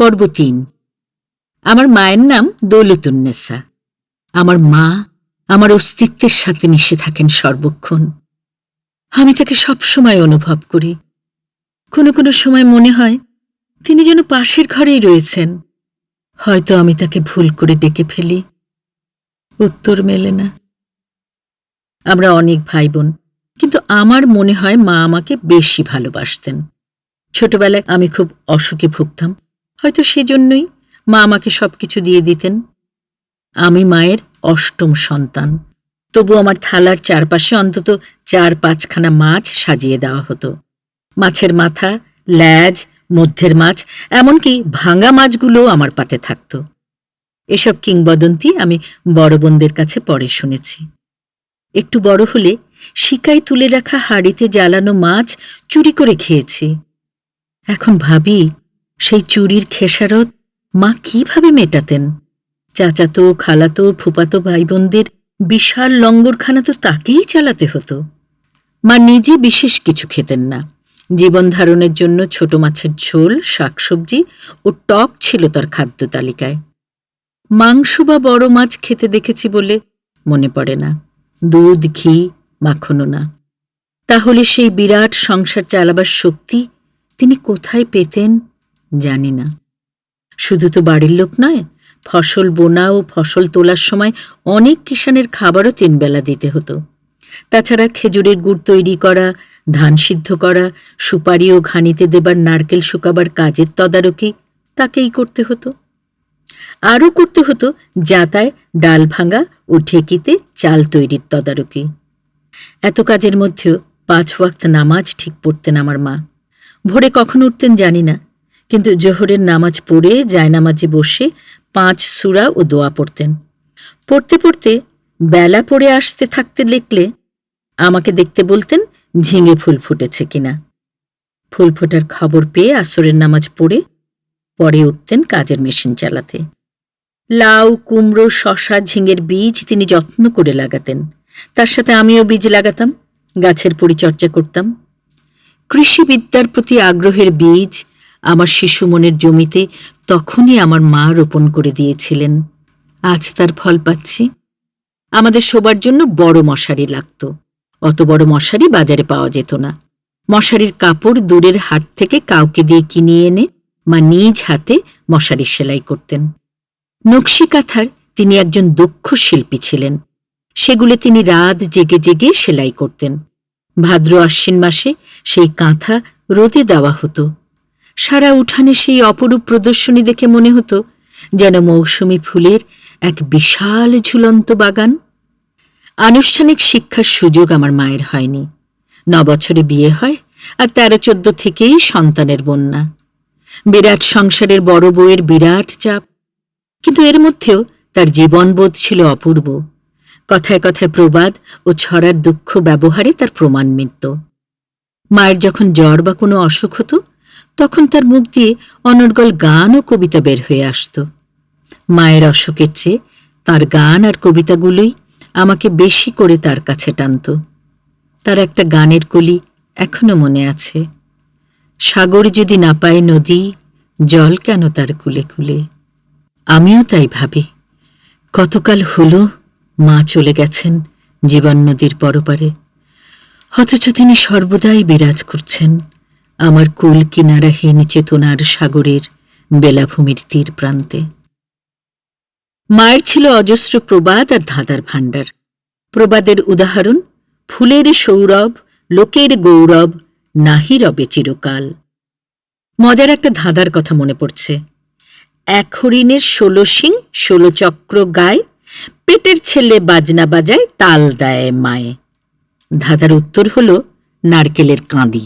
পর্ব ৩। আমার মায়ের নাম দৌলতুন্নেসা। আমার মা আমার অস্তিত্বের সাথে মিশে থাকেন সর্বক্ষণ। আমি তাকে সবসময় অনুভব করি। কোনো কোনো সময় মনে হয় তিনি যেন পাশের ঘরেই রয়েছেন। হয়তো আমি তাকে ভুল করে ডেকে ফেলি, উত্তর মেলে না। আমরা অনেক ভাই বোন, কিন্তু আমার মনে হয় মা আমাকে বেশি ভালোবাসতেন। ছোটবেলায় আমি খুব অসুখে ভুগতাম, হয়তো সেজন্যই মা আমাকে সবকিছু দিয়ে দিতেন। আমি মায়ের অষ্টম সন্তান, তবু আমার থালার চারপাশে অন্তত ৪-৫খানা মাছ সাজিয়ে দেওয়া হতো। মাছের মাথা, ল্যাজ, মধ্যের মাছ, এমনকি ভাঙা মাছগুলোও আমার পাতে থাকত। এসব কিংবদন্তি আমি বড় বোনদের কাছে পরে শুনেছি। একটু বড় হলে শিকায় তুলে রাখা হাঁড়িতে জ্বালানো মাছ চুরি করে খেয়েছি। এখন ভাবি, সেই চুরির খেসারত মা কিভাবে মেটাতেন। চাচাতো, খালাতো, ফুপাতো ভাই বোনদের বিশাল লঙ্গরখানা তো তাকেই চালাতে হতো। মা নিজে বিশেষ কিছু খেতেন না। জীবন ধারণের জন্য ছোট মাছের ঝোল, শাকসবজি ও টক ছিল তার খাদ্য তালিকায়। মাংস বা বড় মাছ খেতে দেখেছি বলে মনে পড়ে না। দুধ, ঘি, মাখনও না। তাহলে সেই বিরাট সংসার চালাবার শক্তি তিনি কোথায় পেতেন জানি না। শুধু তো বাড়ির লোক নয়, ফসল বোনা ও ফসল তোলার সময় অনেক কিষানের খাবারও ৩ বেলা দিতে হতো। তাছাড়া খেজুরের গুড় তৈরি করা, ধান সিদ্ধ করা, সুপারি ও ঘানিতে দেবার নারকেল শুকাবার কাজের তদারকি তাকেই করতে হতো। আরও করতে হতো যাতায় ডাল ভাঙা ও ঢেকিতে চাল তৈরির তদারকি। এত কাজের মধ্যেও ৫ ওয়াক্ত নামাজ ঠিক পড়তেন আমার মা। ভোরে কখন উঠতেন জানি না, কিন্তু জোহরের নামাজ পড়ে জায়নামাজে বসে ৫ সূরা ও দোয়া পড়তেন। পড়তে পড়তে বেলা পড়ে আসতে থাকতে দেখলে আমাকে দেখতে বলতেন ঝিঙে ফুল ফুটেছে কিনা। ফুল ফোটার খবর পেয়ে আসরের নামাজ পড়ে পরে উঠতেন কাজের মেশিন চালাতে। লাউ, কুমড়ো, শশা, ঝিঙের বীজ তিনি যত্ন করে লাগাতেন। তার সাথে আমিও বীজ লাগাতাম, গাছের পরিচর্যা করতাম। কৃষিবিদ্যার প্রতি আগ্রহের বীজ আমার শিশু মনের জমিতে তখনই আমার মা রোপণ করে দিয়েছিলেন। আজ তার ফল পাচ্ছি। আমাদের শোবার জন্য বড় মশারি লাগত। অত বড় মশারি বাজারে পাওয়া যেত না। মশারির কাপড় দূরের হাট থেকে কাউকে দিয়ে কিনে এনে মা নিজ হাতে মশারি সেলাই করতেন। নকশি কাঁথার তিনি একজন দক্ষ শিল্পী ছিলেন। সেগুলো তিনি রাত জেগে জেগে সেলাই করতেন। ভাদ্র আশ্বিন মাসে সেই কাঁথা রোদে দেওয়া হতো। সারা উঠানে সেই অপরূপ প্রদর্শনী দেখে মনে হতো যেন মৌসুমী ফুলের এক বিশাল ঝুলন্ত বাগান। আনুষ্ঠানিক শিক্ষার সুযোগ আমার মায়ের হয়নি। ৯ বছরে বিয়ে হয়, আর ১৩-১৪ থেকেই সন্তানের বন্যা। বিরাট সংসারের বড় বউয়ের বিরাট চাপ, কিন্তু এর মধ্যেও তার জীবনবোধ ছিল অপূর্ব। কথায় কথায় প্রবাদ ও ছড়ার দুঃখ ব্যবহারে তার প্রমাণ মিলত। মায়ের যখন জ্বর বা কোনো অসুখ হতো, তখন তার মুখ দিয়ে অনর্গল গান ও কবিতা বের হয়ে আসত। মায়ের অসুখের চেয়ে তার গান আর কবিতাগুলোই আমাকে বেশি করে তার কাছে টানত। তার একটা গানের কলি এখনো মনে আছে। সাগর যদি না পায় নদী, জল কেন তার কুলে কুলে। আমিও তাই ভাবি, কতকাল হলো মা চলে গেছেন জীবন নদীর পরপারে, অথচ তিনি সর্বদাই বিরাজ করছেন আমার কুল কিনারাহীন চেতনার সাগরের বেলাভূমির তীর প্রান্তে। মায়ের ছিল অজস্র প্রবাদ আর ধাঁধার ভাণ্ডার। প্রবাদের উদাহরণ: ফুলের সৌরভ, লোকের গৌরব, নাহি রবে চিরকাল। মজার একটা ধাঁধার কথা মনে পড়ছে। ১ হরিণের ১৬ শিং, ১৬ চক্র গায়, পেটের ছেলে বাজনা বাজায়, তাল দেয় মায়ে। ধাঁধার উত্তর হল নারকেলের কাঁদি।